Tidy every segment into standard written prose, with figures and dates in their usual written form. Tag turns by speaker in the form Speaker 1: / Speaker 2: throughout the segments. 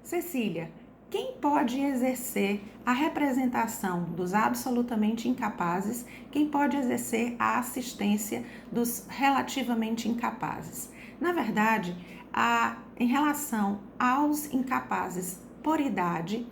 Speaker 1: Cecília, quem pode exercer a representação dos absolutamente incapazes? Quem pode exercer a assistência dos relativamente incapazes? Na verdade, em relação aos incapazes por idade,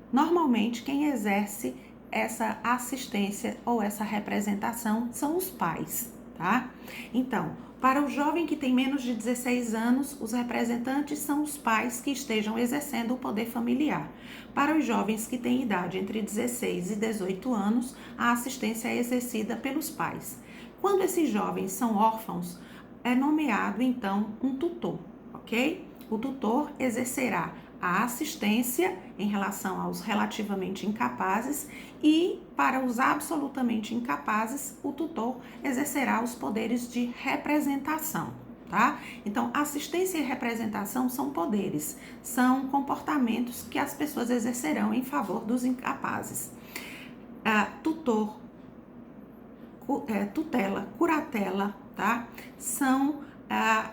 Speaker 1: normalmente quem exerce essa assistência ou essa representação são os pais, tá? Então, para o jovem que tem menos de 16 anos, os representantes são os pais que estejam exercendo o poder familiar. Para os jovens que têm idade entre 16 e 18 anos, a assistência é exercida pelos pais. Quando esses jovens são órfãos, é nomeado então um tutor, ok? O tutor exercerá a assistência em relação aos relativamente incapazes e, para os absolutamente incapazes, o tutor exercerá os poderes de representação, tá? Então, assistência e representação são poderes, são comportamentos que as pessoas exercerão em favor dos incapazes. Tutor, tutela, curatela, tá? São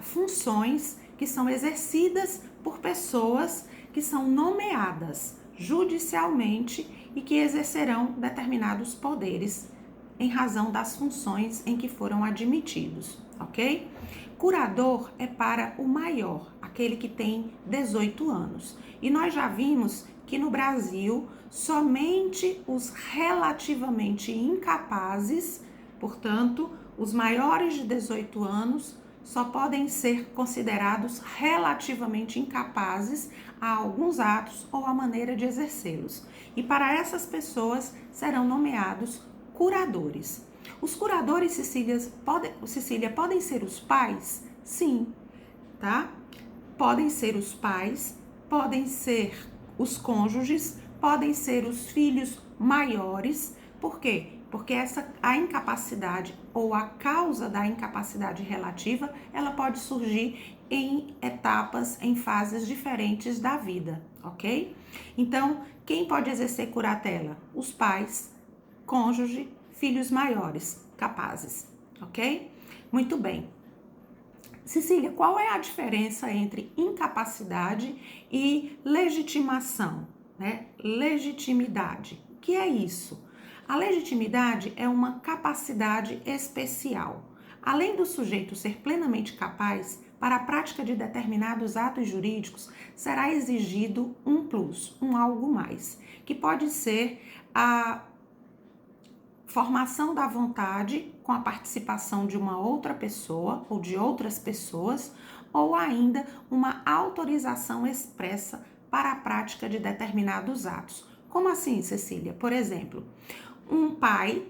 Speaker 1: funções que são exercidas por pessoas que são nomeadas judicialmente e que exercerão determinados poderes em razão das funções em que foram admitidos, ok? Curador é para o maior, aquele que tem 18 anos. E nós já vimos que no Brasil, somente os relativamente incapazes, portanto, os maiores de 18 anos, só podem ser considerados relativamente incapazes a alguns atos ou a maneira de exercê-los. E para essas pessoas serão nomeados curadores. Os curadores, Cecília, podem ser os pais? Sim, tá? Podem ser os pais, podem ser os cônjuges, podem ser os filhos maiores. Por quê? Porque a incapacidade ou a causa da incapacidade relativa, ela pode surgir em etapas, em fases diferentes da vida, ok? Então, quem pode exercer curatela? Os pais, cônjuge, filhos maiores, capazes, ok? Muito bem. Cecília, qual é a diferença entre incapacidade e legitimação, né? Legitimidade. O que é isso? A legitimidade é uma capacidade especial. Além do sujeito ser plenamente capaz, para a prática de determinados atos jurídicos, será exigido um plus, um algo mais, que pode ser a formação da vontade com a participação de uma outra pessoa ou de outras pessoas, ou ainda uma autorização expressa para a prática de determinados atos. Como assim, Cecília? Por exemplo, um pai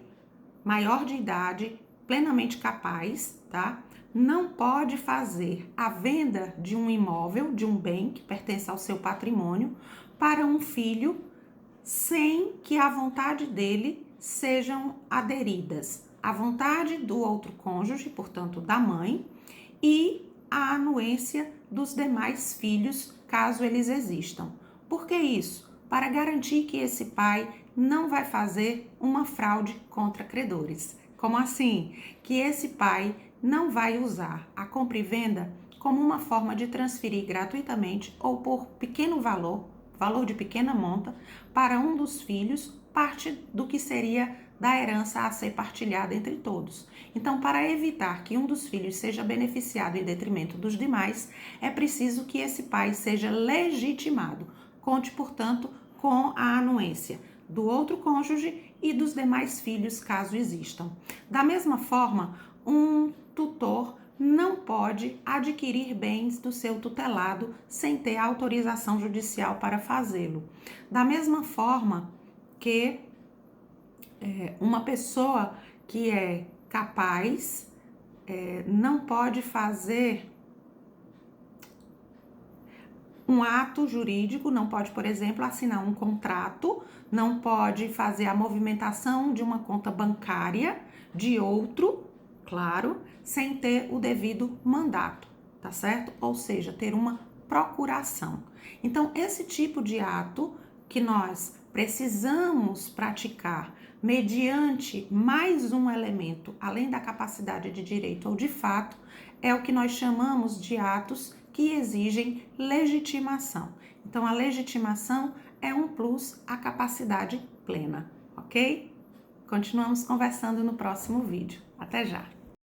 Speaker 1: maior de idade, plenamente capaz, tá? Não pode fazer a venda de um imóvel, de um bem que pertence ao seu patrimônio, para um filho sem que a vontade dele sejam aderidas à vontade do outro cônjuge, portanto da mãe, e a anuência dos demais filhos, caso eles existam. Por que isso? Para garantir que esse pai não vai fazer uma fraude contra credores. Como assim? Que esse pai não vai usar a compra e venda como uma forma de transferir gratuitamente ou por pequeno valor de pequena monta, para um dos filhos, parte do que seria da herança a ser partilhada entre todos. Então, para evitar que um dos filhos seja beneficiado em detrimento dos demais, é preciso que esse pai seja legitimado. Conte, portanto, com a anuência do outro cônjuge e dos demais filhos, caso existam. Da mesma forma, um tutor não pode adquirir bens do seu tutelado sem ter autorização judicial para fazê-lo. Da mesma forma que uma pessoa que é capaz não pode fazer um ato jurídico, não pode, por exemplo, assinar um contrato, não pode fazer a movimentação de uma conta bancária de outro, claro, sem ter o devido mandato, tá certo? Ou seja, ter uma procuração. Então, esse tipo de ato que nós precisamos praticar mediante mais um elemento, além da capacidade de direito ou de fato, é o que nós chamamos de atos que exigem legitimação. Então, a legitimação é um plus à capacidade plena, ok? Continuamos conversando no próximo vídeo. Até já!